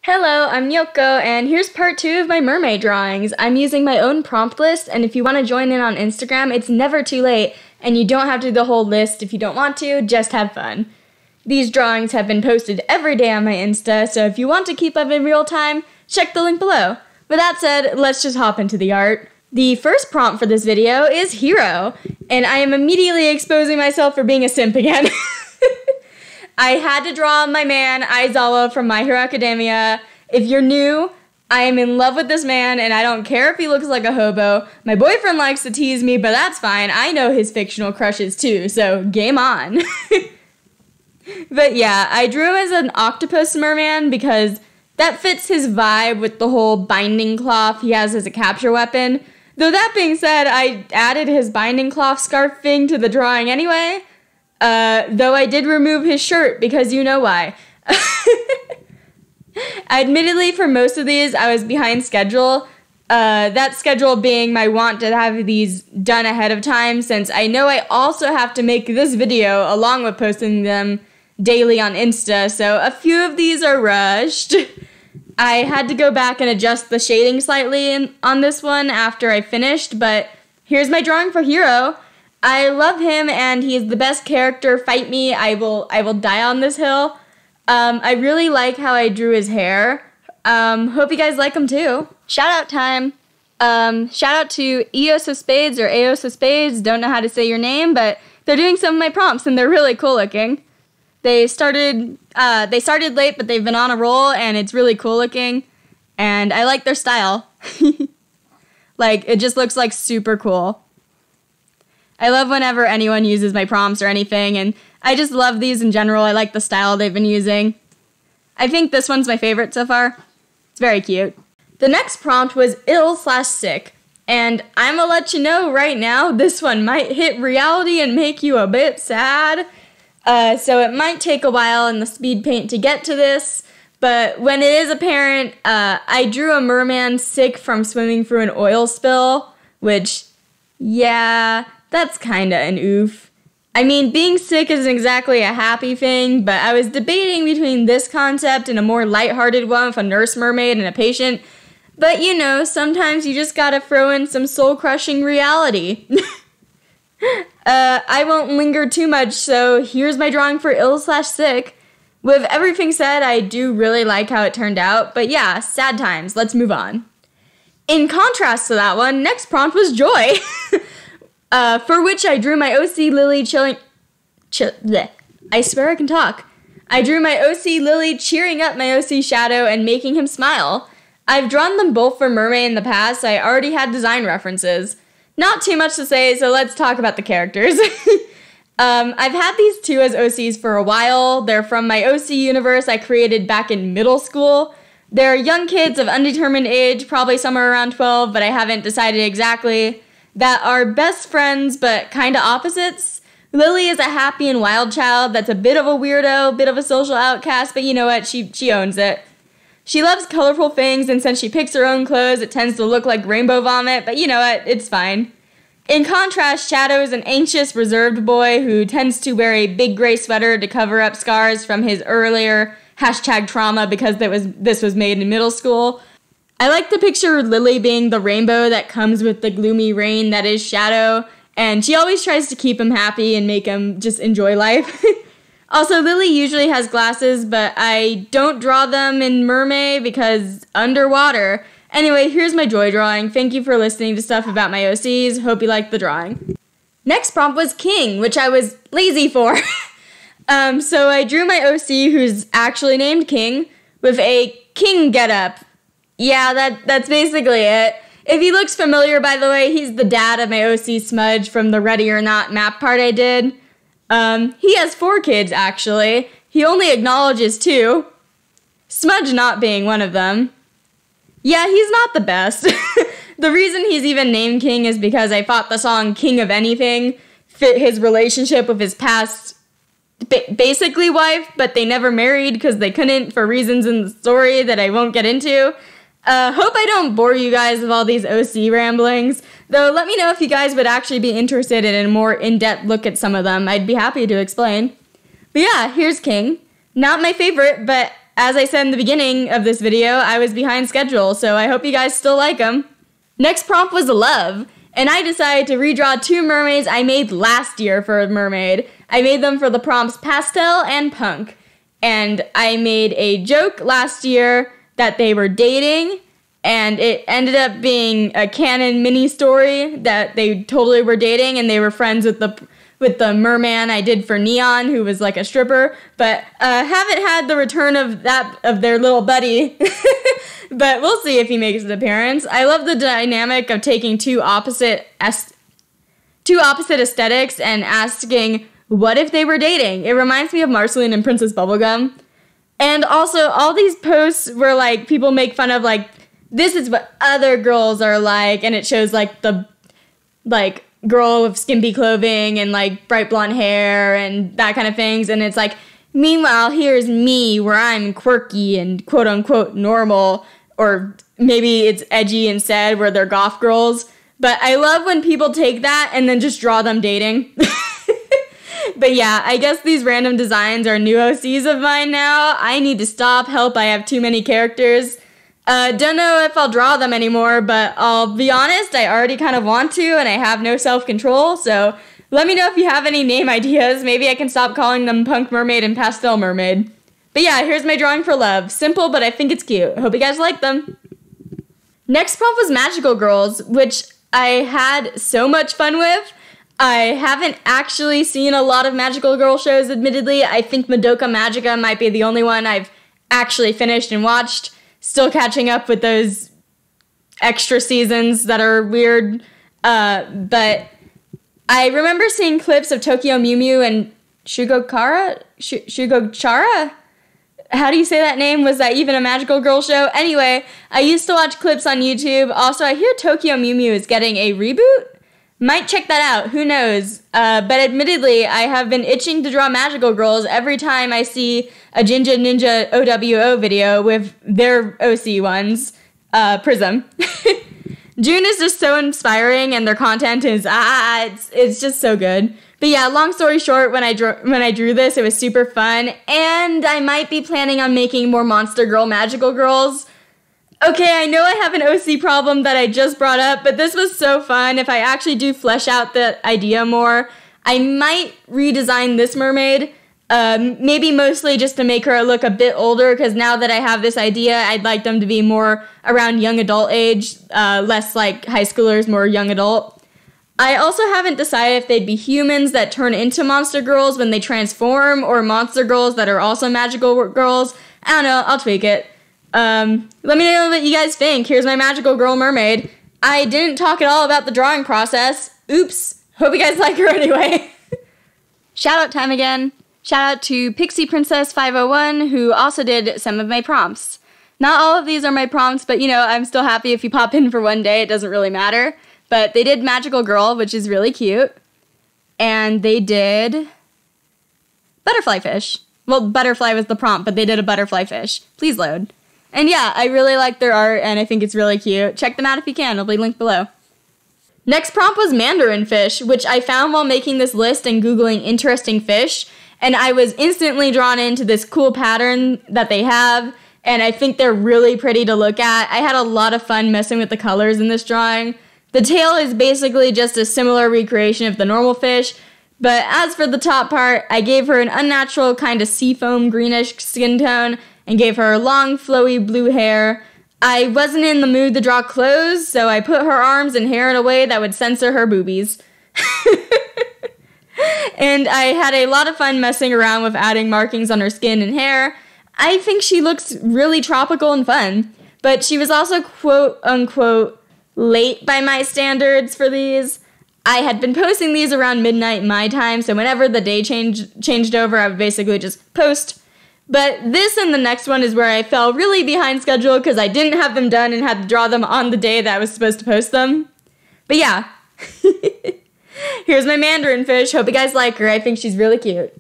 Hello, I'm Yoko, and here's part 2 of my mermaid drawings. I'm using my own prompt list, and if you want to join in on Instagram, it's never too late, and you don't have to do the whole list if you don't want to, just have fun. These drawings have been posted every day on my Insta, so if you want to keep up in real time, check the link below. With that said, let's just hop into the art. The first prompt for this video is Hero, and I am immediately exposing myself for being a simp again. I had to draw my man, Aizawa, from My Hero Academia. If you're new, I am in love with this man, and I don't care if he looks like a hobo. My boyfriend likes to tease me, but that's fine. I know his fictional crushes too, so game on. But yeah, I drew him as an octopus merman because that fits his vibe with the whole binding cloth he has as a capture weapon. Though that being said, I added his binding cloth scarf thing to the drawing anyway. Though I did remove his shirt because you know why. Admittedly, for most of these, I was behind schedule. That schedule being my want to have these done ahead of time, since I know I also have to make this video along with posting them daily on Insta, so a few of these are rushed. I had to go back and adjust the shading slightly on this one after I finished, but here's my drawing for Hero. I love him, and he's the best character. Fight me, I will die on this hill. I really like how I drew his hair. Hope you guys like him too. Shout out time. Shout out to eosofspades or eosofspades. Don't know how to say your name, but they're doing some of my prompts, and they're really cool looking. They started late, but they've been on a roll, and it's really cool looking. And I like their style. Like, it just looks like super cool. I love whenever anyone uses my prompts or anything, and I just love these in general. I like the style they've been using. I think this one's my favorite so far. It's very cute. The next prompt was ill/sick, and I'm gonna let you know right now, this one might hit reality and make you a bit sad. So it might take a while in the speed paint to get to this, but when it is apparent, I drew a merman sick from swimming through an oil spill, which, yeah, that's kinda an oof. I mean, being sick isn't exactly a happy thing, but I was debating between this concept and a more lighthearted one with a nurse mermaid and a patient. But you know, sometimes you just gotta throw in some soul-crushing reality. I won't linger too much, so here's my drawing for ill/sick. With everything said, I do really like how it turned out, but yeah, sad times. Let's move on. In contrast to that one, next prompt was joy. For which I drew my OC Lily I swear I can talk. I drew my OC Lily cheering up my OC Shadow and making him smile. I've drawn them both for Mermay in the past, so I already had design references. Not too much to say, so let's talk about the characters. I've had these two as OCs for a while. They're from my OC universe I created back in middle school. They're young kids of undetermined age, probably somewhere around 12, but I haven't decided exactly, that are best friends but kinda opposites. Lily is a happy and wild child that's a bit of a weirdo, bit of a social outcast, but you know what, she owns it. She loves colorful things, and since she picks her own clothes, it tends to look like rainbow vomit, but you know what, it's fine. In contrast, Shadow is an anxious, reserved boy who tends to wear a big gray sweater to cover up scars from his earlier #trauma because this was made in middle school. I like to picture Lily being the rainbow that comes with the gloomy rain that is Shadow, and she always tries to keep him happy and make him just enjoy life. Also, Lily usually has glasses, but I don't draw them in Mermay because underwater. Anyway, here's my joy drawing. Thank you for listening to stuff about my OCs. Hope you liked the drawing. Next prompt was King, which I was lazy for. So I drew my OC, who's actually named King, with a king getup. Yeah, that's basically it. If he looks familiar, by the way, he's the dad of my OC Smudge from the Ready or Not map part I did. He has 4 kids, actually. He only acknowledges 2. Smudge not being one of them. Yeah, he's not the best. The reason he's even named King is because I thought the song King of Anything fit his relationship with his past, basically wife, but they never married because they couldn't for reasons in the story that I won't get into. Hope I don't bore you guys with all these OC ramblings, though let me know if you guys would actually be interested in a more in-depth look at some of them. I'd be happy to explain. But yeah, here's King. Not my favorite, but as I said in the beginning of this video, I was behind schedule, so I hope you guys still like them. Next prompt was love, and I decided to redraw 2 mermaids I made last year for a mermaid. I made them for the prompts pastel and punk, and I made a joke last year that they were dating, and it ended up being a canon mini story that they totally were dating, and they were friends with the merman I did for Neon, who was like a stripper, but haven't had the return of their little buddy, but we'll see if he makes an appearance. I love the dynamic of taking two opposite aesthetics and asking, what if they were dating? It reminds me of Marceline and Princess Bubblegum. And also, all these posts where, like, people make fun of, like, this is what other girls are like, and it shows, like, the, like, girl with skimpy clothing and, like, bright blonde hair and that kind of things, and it's like, meanwhile, here's me, where I'm quirky and quote-unquote normal, or maybe it's edgy instead, where they're goth girls, but I love when people take that and then just draw them dating. But yeah, I guess these random designs are new OCs of mine now. I need to stop. Help, I have too many characters. Don't know if I'll draw them anymore, but I'll be honest, I already kind of want to, and I have no self-control, so let me know if you have any name ideas. Maybe I can stop calling them Punk Mermaid and Pastel Mermaid. But yeah, here's my drawing for love. Simple, but I think it's cute. Hope you guys like them. Next prompt was Magical Girls, which I had so much fun with. I haven't actually seen a lot of Magical Girl shows, admittedly. I think Madoka Magica might be the only one I've actually finished and watched. Still catching up with those extra seasons that are weird. But I remember seeing clips of Tokyo Mew Mew and Shugokara? Shugokchara? How do you say that name? Was that even a Magical Girl show? Anyway, I used to watch clips on YouTube. Also, I hear Tokyo Mew Mew is getting a reboot. Might check that out, who knows. But admittedly, I have been itching to draw Magical Girls every time I see a Jinja Ninja OWO video with their OC ones, Prism. June is just so inspiring, and their content is, it's just so good. But yeah, long story short, when I drew this, it was super fun, and I might be planning on making more Monster Girl Magical Girls. Okay, I know I have an OC problem that I just brought up, but this was so fun. If I actually do flesh out the idea more, I might redesign this mermaid. Maybe mostly just to make her look a bit older, because now that I have this idea, I'd like them to be more around young adult age, less like high schoolers, more young adult. I also haven't decided if they'd be humans that turn into monster girls when they transform, or monster girls that are also magical girls. I don't know, I'll tweak it. Let me know what you guys think. Here's my Magical Girl Mermaid. I didn't talk at all about the drawing process. Oops. Hope you guys like her anyway. Shout out time again. Shout out to Pixie Princess 501, who also did some of my prompts. Not all of these are my prompts, but you know, I'm still happy if you pop in for one day. It doesn't really matter. But they did Magical Girl, which is really cute. And they did Butterfly Fish. Well, Butterfly was the prompt, but they did a Butterfly Fish. Please load. And yeah, I really like their art, and I think it's really cute. Check them out if you can. It'll be linked below. Next prompt was Mandarin Fish, which I found while making this list and Googling interesting fish, and I was instantly drawn into this cool pattern that they have, and I think they're really pretty to look at. I had a lot of fun messing with the colors in this drawing. The tail is basically just a similar recreation of the normal fish, but as for the top part, I gave her an unnatural kind of seafoam greenish skin tone, and gave her long, flowy blue hair. I wasn't in the mood to draw clothes, so I put her arms and hair in a way that would censor her boobies. And I had a lot of fun messing around with adding markings on her skin and hair. I think she looks really tropical and fun, but she was also quote-unquote late by my standards for these. I had been posting these around midnight my time, so whenever the day changed over, I would basically just post. But this and the next one is where I fell really behind schedule because I didn't have them done and had to draw them on the day that I was supposed to post them. But yeah. Here's my Mandarin Fish. Hope you guys like her. I think she's really cute.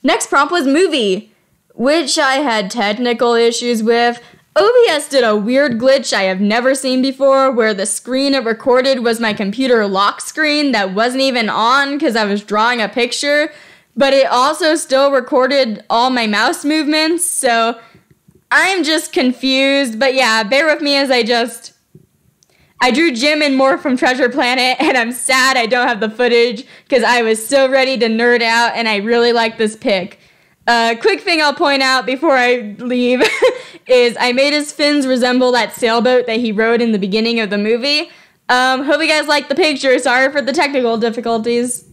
Next prompt was movie, which I had technical issues with. OBS did a weird glitch I have never seen before where the screen it recorded was my computer lock screen that wasn't even on because I was drawing a picture. But it also still recorded all my mouse movements, so I'm just confused, but yeah, bear with me as I drew Jim and Morph from Treasure Planet, and I'm sad I don't have the footage because I was so ready to nerd out, and I really like this pic. Quick thing I'll point out before I leave is I made his fins resemble that sailboat that he rode in the beginning of the movie. Hope you guys like the picture. Sorry for the technical difficulties.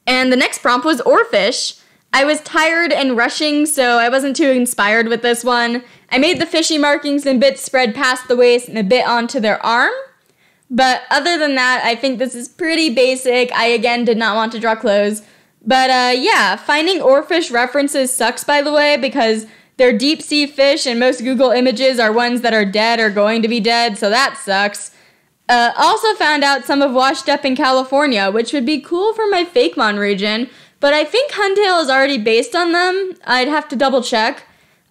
And the next prompt was Orefish. I was tired and rushing, so I wasn't too inspired with this one. I made the fishy markings and bits spread past the waist and a bit onto their arm. But other than that, I think this is pretty basic. I, again, did not want to draw clothes. But yeah, finding Orefish references sucks, by the way, because they're deep sea fish and most Google images are ones that are dead or going to be dead, so that sucks. Also found out some have washed up in California, which would be cool for my Fakemon region, but I think Huntail is already based on them. I'd have to double check.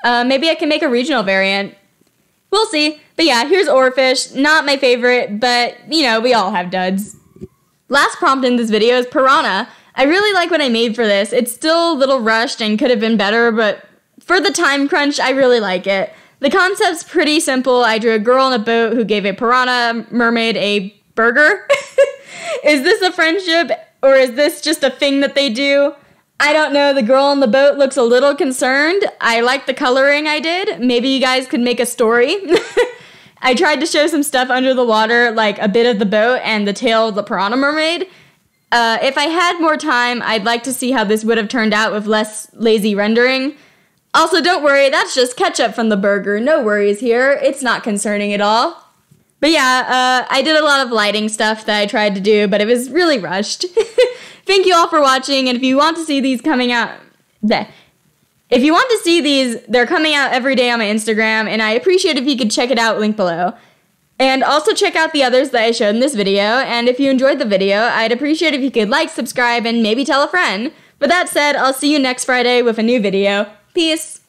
Maybe I can make a regional variant. We'll see. But yeah, here's Orefish. Not my favorite, but, you know, we all have duds. Last prompt in this video is Pirana. I really like what I made for this. It's still a little rushed and could have been better, but for the time crunch, I really like it. The concept's pretty simple. I drew a girl on a boat who gave a piranha mermaid a burger. Is this a friendship, or is this just a thing that they do? I don't know. The girl on the boat looks a little concerned. I like the coloring I did. Maybe you guys could make a story. I tried to show some stuff under the water, like a bit of the boat and the tail of the piranha mermaid. If I had more time, I'd like to see how this would have turned out with less lazy rendering. Also, don't worry, that's just ketchup from the burger. No worries here. It's not concerning at all. But yeah, I did a lot of lighting stuff that I tried to do, but it was really rushed. Thank you all for watching, and if you want to see these coming out... If you want to see these, they're coming out every day on my Instagram, and I appreciate if you could check it out, link below. And also check out the others that I showed in this video, and if you enjoyed the video, I'd appreciate if you could like, subscribe, and maybe tell a friend. With that said, I'll see you next Friday with a new video. Peace!